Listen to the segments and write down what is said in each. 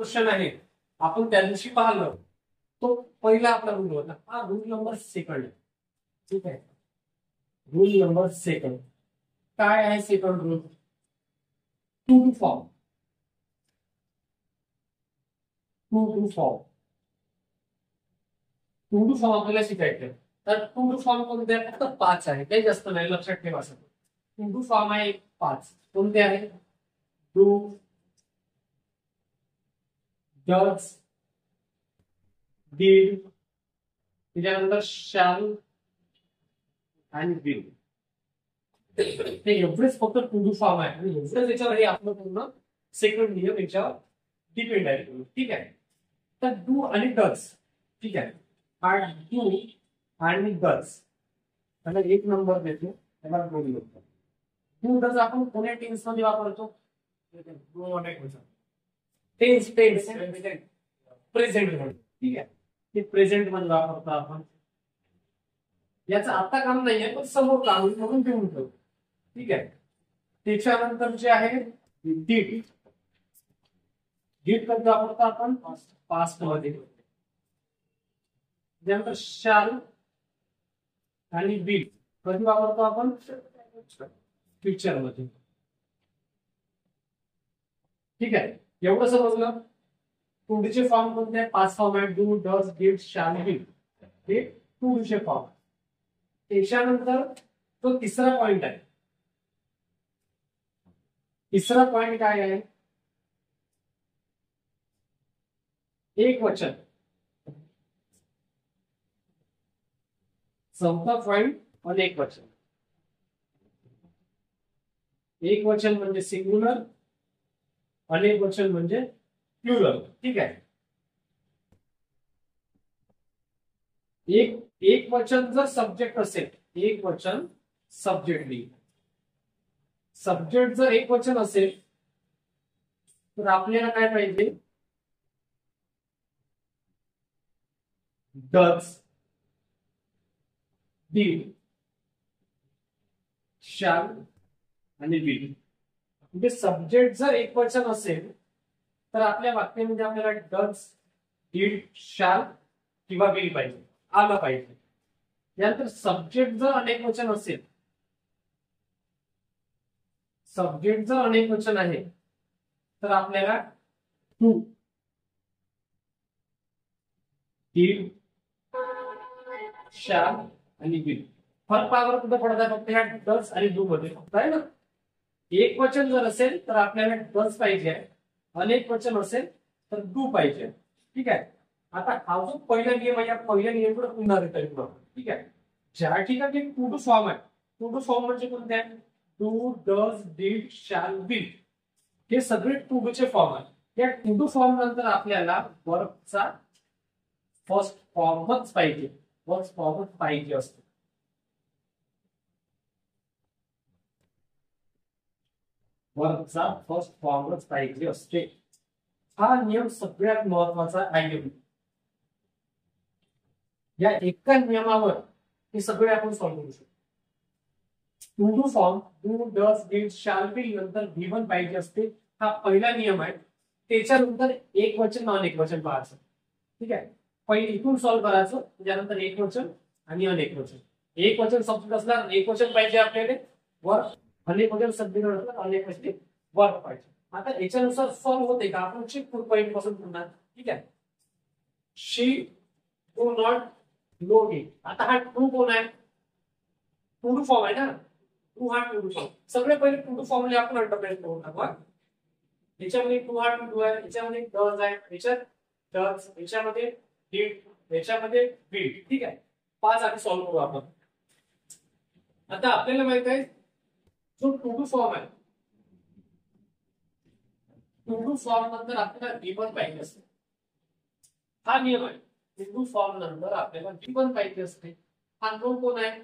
Question आहे आपण त्या दिवशी पाहिलं, तो पहिला आपला रूल होता, हा रूल नंबर सेकंड. ठीक आहे, रूल नंबर सेकंड काय आहे? Second rule, to do form. To do form, to do form आपल्याला शिकायचं. तर टू टू फॉर्म कोणते आहे? फक्त 5 आहे, काही जास्त नाही, लक्षात ठेवा. टू टू फॉर्म आहे 5. कोणते आहे? डू, डज, डीड, त्याच्यानंतर शॅल आणि विल. हे एवढेच फक्त टू टू फॉर्म आहे आणि एवढंच याच्यावर हे आपलं पूर्ण सेकंड नियम याच्यावर डिपेंड आहे. ठीक आहे, तर डू आणि डज. ठीक आहे, हा डू आणि डज त्याला 1 नंबर देतो, त्याला दोन देतो. डू डज आपण कोण्या टेन्स मध्ये वापरतो? टेन्स, प्रेझेंट मध्ये. ठीक आहे, ते प्रेझेंट मध्ये वापरतो आपण. याचं आता काम नाहीये, पण समोर काम होईल म्हणून ठेवून ठेवतो. ठीक आहे, त्याच्यानंतर जे आहे डीड. डीड कधी वापरतो आपण? पास्ट मध्ये. त्यानंतर शाल आणि विल कधी वापरतो आपण? फ्युचर मध्ये. ठीक आहे, एवढं समजलं. टूडीचे फॉर्म कोणते आहे? 5 फॉर्म आहेत, do, does, did, shall, will. हे टूडीचे फॉर्म. त्याच्यानंतर तो तिसरा पॉइंट आहे. तिसरा पॉइंट काय आहे? एक वचन. चौथा पॉइंट अनेक वचन. एक वचन म्हणजे सिंग्युलर, अनेक वचन म्हणजे प्लुरल. ठीक आहे, एक वचन जर सब्जेक्ट असेल, एक वचन सब्जेक्ट लिहिलं. सब्जेक्ट जर एक वचन असेल तर आपल्याला काय पाहिजे? डज, डीड, शॅल आणि विल. म्हणजे सब्जेक्ट जर एक वचन असेल तर आपल्या वाक्यामध्ये आपल्याला डज, डीड, शॅल किंवा विल पाहिजे, आलं पाहिजे. यानंतर सब्जेक्ट जर अनेक वचन असेल, सब्जेक्ट जर अनेक वचन आहे तर आपल्याला टू, डीड, शॅल आणि विल. फरक पाहावर कुठं पडत आहे? फक्त ह्या डज आणि डू मध्ये फक्त आहे ना. एक वचन जर असेल तर आपल्याला डज पाहिजे, अनेक वचन असेल तर डू पाहिजे. ठीक आहे, आता हा जो पहिला नियम आहे, या पहिल्या नियमाकडे पुन्हा रिटर्न करू. ठीक आहे, ज्या ठिकाणी टू टू फॉर्म आहे, टू टू फॉर्म म्हणजे कोणते आहे? Do, does, did, shall, will. हे सगळे टू टू चे फॉर्म आहे. या टू टू फॉर्म नंतर आपल्याला वर्बचा फर्स्ट फॉर्मच पाहिजे, फर्स्ट फॉर्मच पाहिजे असतो. वर्बचा फर्स्ट फॉर्मच पाहिजे असते. हा नियम सगळ्यात महत्वाचा आहे. या एका नियमावर हे सगळे आपण सॉल्व्ह करू शकतो. To do form, do, does, did, shall, will नंतर V1 पाहिजे असते. हा पहिला नियम आहे. त्याच्यानंतर एक वचन, अनेक वचन पाहायचं. ठीक आहे, पहिले इथून सॉल्व्ह करायचं, त्यानंतर एक वचन आणि अनेक वचन. एक वचन सब्जेक्ट असणार, एक वचन पाहिजे आपल्याला वर, अनेक वचन सब्जेक्ट असणार, अनेक वचन वर पाहिजे. आता याच्यानुसार सॉल्व्ह होते का? आपण चेक करू पॉईंट पासून पुन्हा. ठीक आहे, शी डू नॉट नो इट. आता हा टू कोण आहे? टू टू फॉर्म आहे ना. टू हा टू टू फॉर्म. सगळे पहिले टू टू फॉर्मला आपण अंडरलाईन करून टाकू. याच्यामध्ये टू हा टू आहे, याच्यामध्ये डज आहे, याच्यात डज, याच्यामध्ये डीड, याच्यामध्ये विल. ठीक आहे, 5 आधी सॉल्व्ह करू आपण. आता आपल्याला माहित आहे जो टू टू फॉर्म आहे, टू टू फॉर्म नंतर आपल्याला V1 पाहिजे असते. हा नियम आहे. टू टू फॉर्म नंतर आपल्याला V1 पाहिजे असते. हा नो कोण आहे?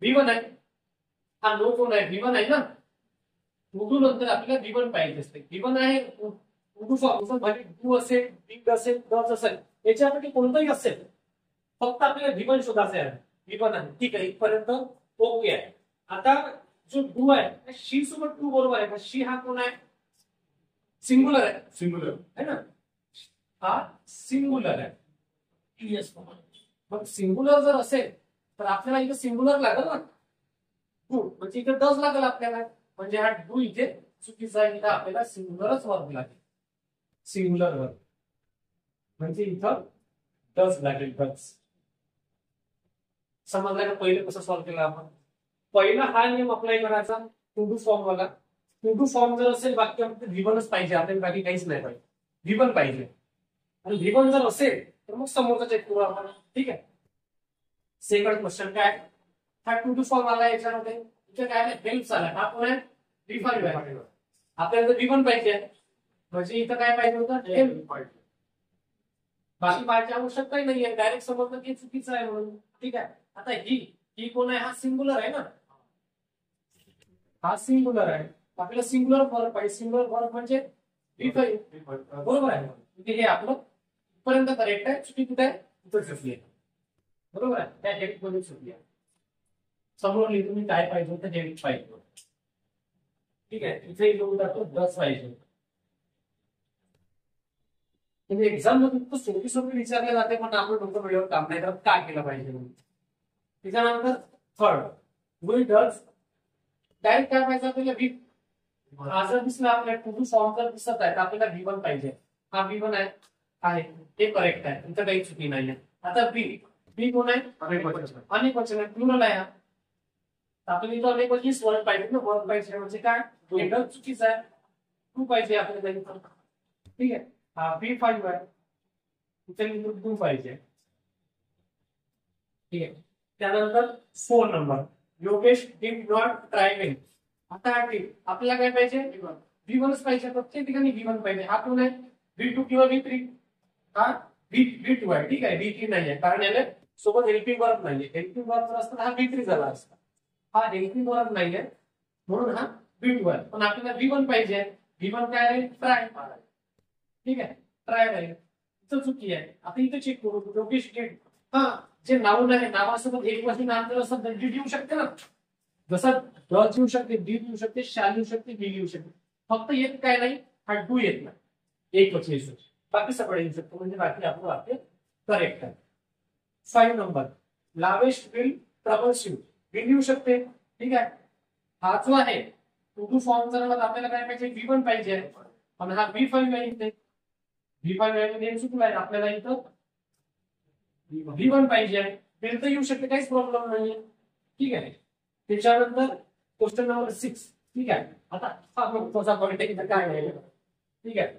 V1 आहे. हा नो कोण आहे? V1 आहे ना. टू टू नंतर आपल्याला V1 पाहिजे असते. V1 आहे. टू टू फॉर्म मध्ये डू असेल, डीड असेल, डज असेल, याच्यापैकी कोणताही असेल, फक्त आपल्याला V1 शोधायचे आहे. V1 आहे. ठीक आहे, इथपर्यंत ओके आहे. आता जो डू आहे, शी सोबत टू बरोबर आहे. शी हा कोण आहे? सिंगुलर आहे. सिंगुलर आहे ना. हा सिंगुलर आहे. येस, मग सिंगुलर जर असेल तर आपल्याला इथं सिंगुलर लागेल ना, ट्रू, म्हणजे इथं डज लागेल आपल्याला, म्हणजे हा डू इथे चुकीचा आहे. इथं आपल्याला सिंगुलरच वर्ब लागेल, सिंगुलर वर्ब म्हणजे इथं डज लागेल, डज. समजलं का पहिले कसं सॉल्व्ह केलं आपण? पहिला हा नियम अप्लाय करायचा टू डू फॉर्म वाला. टू डू फॉर्म जर असेल वाक्यामध्ये V1च पाहिजे, आपल्याला बाकी काहीच नाही पाहिजे, V1 पाहिजे. आणि V1 जर असेल तर मग समोरचा चेक करू आपण. ठीक आहे. सेकंड क्वेश्चन काय, हा टू टू फॉर्म आला याच्यामध्ये, इथे काय आहे हेल्प आला, हा कोण आहे V5 आहे. आपल्याला जर V1 पाहिजे म्हणजे इथं काय पाहिजे होतं हेल्प पाहिजे, बाकी पाहिजे आवश्यकताही नाहीये, डायरेक्ट समजलं की चुकीचं आहे म्हणून. ठीक आहे. आता ही कोण आहे, हा सिंगुलर आहे ना, हा सिंगुलर आहे, आपल्याला सिंगुलर वर्ब पाहिजे. सिंगुलर वर्ब म्हणजे V5, बरोबर आहे. हे आपलं पर्यंत करेक्ट आहे, चुकी कुठे आहे इथं चुकली आहे, बरोबर आहे, त्या हेल्प मध्ये चुकली आहे. समोर लिहितो मी काय पाहिजे होतं, हेल्प पाहिजे. ठीक आहे, इथे लिहून टाकतो डज पाहिजे. म्हणजे एक्झाम मध्ये खूप सोपी सोपी विचारले जाते, पण आपण डोकं वेळेवर काम नाही करत, काय केलं पाहिजे म्हणून. त्याच्यानंतर थर्ड विल डज, डायरेक्ट काय पाहिजे आपल्याला V. हा जर दिसला आपल्याला टू टू फॉर्म जर दिसत आहे तर आपल्याला V1 पाहिजे. हा V1 आहे ते करेक्ट आहे, इथं काही चुकी नाहीये. आता बी कोण आहे, अनेक वचन आहे, प्लुरल आहे. आपल्याला इथं अनेक वचन वर्ड पाहिजे ना, वर्ड पाहिजे म्हणजे काय एकदम चुकीचं आहे, टू पाहिजे आपल्याला इथं. ठीक आहे. हा V5 आहे, इथे टू पाहिजे. ठीक आहे. त्यानंतर phone number, Yogesh did not try. आता आपल्याला काय पाहिजे, V1च पाहिजे, प्रत्येक ठिकाणी V1 पाहिजे. हा कोण आहे V2 किंवा V3, हा V2 आहे. ठीक आहे, V3 नाही आहे कारण याला सोबत हेल्पिंग वर्ब नाहीये. हेल्पिंग वर्ब जर असता हा V3 झाला असता, हा हेल्पिंग वर्ब नाहीये म्हणून हा V2 आहे. पण आपल्याला V1 पाहिजे. V1 काय आहे, ट्राय. ठीक आहे, ट्राय आहे, इथं चुकी आहे. आता इथं चेक करू, योगेश डिड, हा जे नाऊन आहे नावासोबत एक वचन आणलं असं डिड येऊ शकते ना, जसं डज येऊ शकते, डीड येऊ शकते, शॅल येऊ शकते, विल येऊ शकते. फक्त येत काय नाही, हा डू येत नाही, एक वचन येऊ शकते, बाकी सगळं येऊ शकतो, म्हणजे बाकी आपलं वाक्य करेक्ट आहे. 5 number, Lavesh will troubles you, will येऊ शकते. ठीक आहे. हा जो आहे टू टू फॉर्म जर आपल्याला काय पाहिजे, V1 पाहिजे, पण हा V5 आहे. इथे V5 आहे, चुकलं आहे, आपल्याला इथं V1 पाहिजे. विल तर येऊ शकते, काहीच प्रॉब्लेम नाहीये. ठीक आहे. त्याच्यानंतर क्वेश्चन नंबर 6. ठीक आहे. आता हा महत्वाचा पॉइंट आहे, इथं काय आहे. ठीक आहे.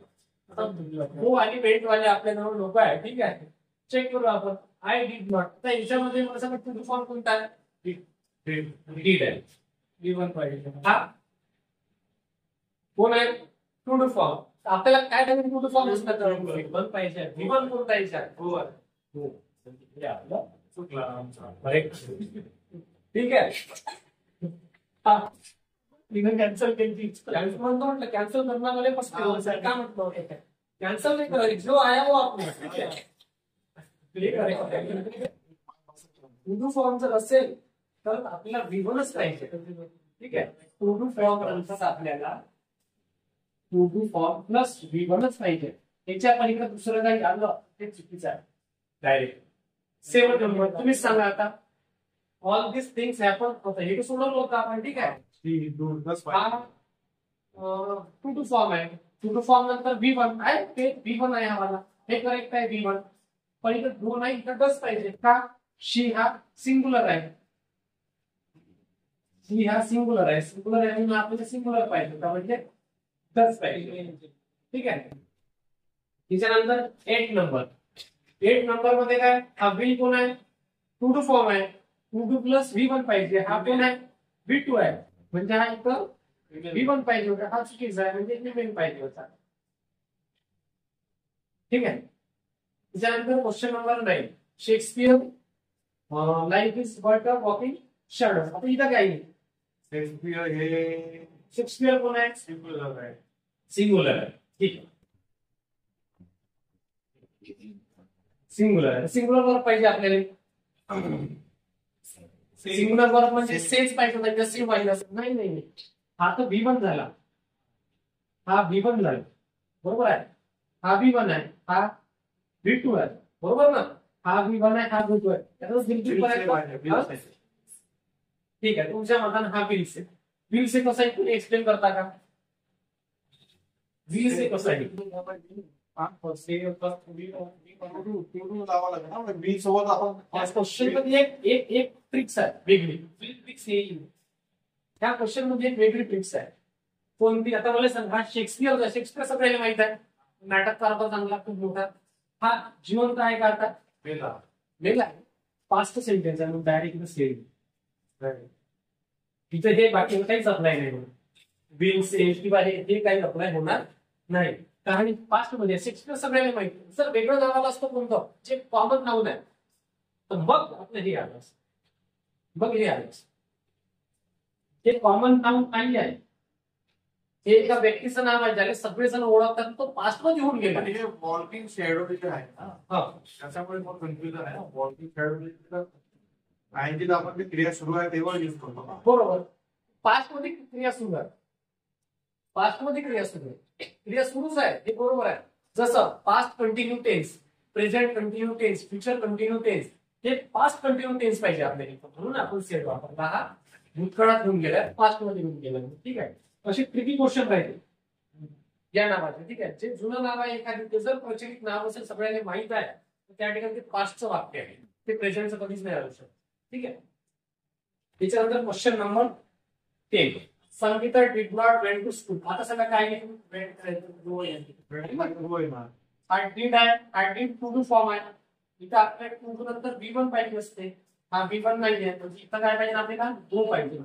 हो आणि वेट वाले आपल्याजवळ लोक आहे. ठीक आहे, चेक करू आपण. आय डिड नॉट, तर याच्यामध्ये मला सांगा टू टू फॉर्म कोणता आहे, डिड आहे, V1 पाहिजे. हा कोण आहे टू टू फॉर्म, आपल्याला काय पाहिजे, टू टू फॉर्म असतात V1 पाहिजे. V1 कोणता आहे, हो आपलं चुकला. ठीक आहे. हा कॅन्सल केली, कॅन्सल म्हणतो म्हटलं, कॅन्सल करणार मला फर्स्ट काय म्हटलं, कॅन्सल नाही करायची, जो आया वो आपण टू फॉर्म जर असेल तर आपल्याला V1च पाहिजे. ठीक आहे. टू टू फॉर्म नंतर आपल्याला टू टू फॉर्म प्लस V1च पाहिजे. त्याच्या पलीकडे दुसरं काही आलं ते चुकीचं आहे. डायरेक्ट 7 नंबर, तुम्ही सांगा आता. ऑल दिस थिंग्स हॅपन होतं, हे सोडवलं होतं आपण. ठीक आहे. टू टू फॉर्म आहे, टू टू फॉर्म नंतर V1 आहे, ते V1 आहे आम्हाला, हे करेक्ट आहे V1. पण इथं दोन आहे, इथं डज पाहिजे का, शी हा सिंगुलर आहे, शी हा सिंगुलर आहे, सिंगुलर आहे म्हणून आपल्याला सिंगुलर पाहिजे का, म्हणजे डज पाहिजे. ठीक आहे. त्याच्यानंतर 8 नंबर, 8 नंबर मध्ये काय, हा विल कोण आहे, टू टू फॉर्म आहे, टू टू प्लस V1 पाहिजे. हा कोण आहे, V2 आहे, म्हणजे हा इथं V1 पाहिजे होता, हा चुकीचा आहे, म्हणजे V1 पाहिजे होता. ठीक आहे. त्याच्यानंतर question number 9, Shakespeare life is but a walking shadow. आता इथं काय आहे, शेक्सपियर कोण आहे, सिंगुलर आहे, सिंगुलर आहे. ठीक आहे, सिंगुलर आहे, सिंगुलर वर्ब पाहिजे आपल्याला. सिंगुलर वर्ब म्हणजे सेच पाहिजे होता, जसे पाहिजे असं नाही. नाही, हा तर V1 झाला, हा V1 झाला, बरोबर आहे, हा V1 आहे, हा V2 आहे, बरोबर ना? हा V1 आहे, हा V2 आहे. त्यातच बिलकुल ठीक आहे. तुमच्या मतानं हा बिल से कसं आहे तुम्ही एक्सप्लेन करता का? बिल से कसं आहे? क्वेश्चन मध्ये एक एक ट्रिक्स आहे वेगळी. ट्रिक्स येईल त्या क्वेश्चन मध्ये एक वेगळी ट्रिक्स आहे. कोणती? आता मला सांगा, शेक्सपियर सगळ्यांना माहित आहे, नाटककार होता चांगला, खूप मोठा. हा जिवंत आहे का आता? मेला आहे. पास्ट सेंटेन्स आहे, मग डायरेक्ट सेम. तिथे हे बाकी काहीच अप्लाय नाही होणार. विल से किंवा हे काही अप्लाय होणार नाही, कारण पास्ट मध्ये शेक्सपियर सगळ्यांना माहिती. जर वेगळं नाव आलं असतं कोणतं जे कॉमन नाऊन आहे, तर मग आपलं हे आलं असतं. मग हे आलं असतं. हे कॉमन नाऊन नाही आहे, हे एका व्यक्तीचं नाव आहे ज्याला सगळेजण ओळखतात, तो पास्ट मध्ये होऊन गेला. हे वॉकिंग शॅडो जे आहे ना, त्याच्यामुळे मग कन्फ्युजन आहे. वॉकिंग शॅडो आयची आपण ती क्रिया सुरू आहे तेव्हा यूज करतो. बरोबर. पास्ट मध्ये क्रिया सुरू आहे, पास्ट मध्ये क्रिया सुरू आहे, क्रिया सुरूच आहे, हे बरोबर आहे. जसं past continue tense, present continue tense, future continue tense, हे पास्ट कंटिन्यू टेन्स पाहिजे आपल्याला, म्हणून आपण सेट वापरला. हा भूतकाळात होऊन गेला, पास्ट मध्ये होऊन गेला. ठीक आहे. अशी ट्रिकी क्वेश्चन राहते या नावाचे. ठीक आहे. जे जुनं नाव आहे एखादी, ते जर प्रचलित नाव असेल, सगळ्यांना माहित आहे, तर त्या ठिकाणी ते पास्टचं वाक्य आहे, ते प्रेझेंटचं कधीच नाही आलं शकत. ठीक आहे. त्याच्यानंतर question number 10. Sangeeta did not went to school. आता सगळं काय आहे? वेंट करायचं. आय डिड आहे, I did to do form आहे. इथं आपल्याला टू नंतर V1 पाहिजे असते. हा V1 नाही आहे, म्हणजे इथं काय पाहिजे आपल्याला? डू पाहिजे.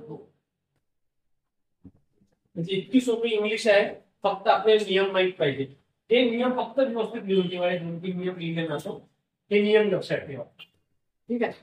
म्हणजे इतकी सोपी इंग्लिश आहे, फक्त आपल्याला नियम माहित पाहिजे. हे नियम फक्त व्यवस्थित लिहून ठेवायचे. 2-3 नियम लिहिले नसो, हे नियम लक्षात ठेवा. ठीक आहे.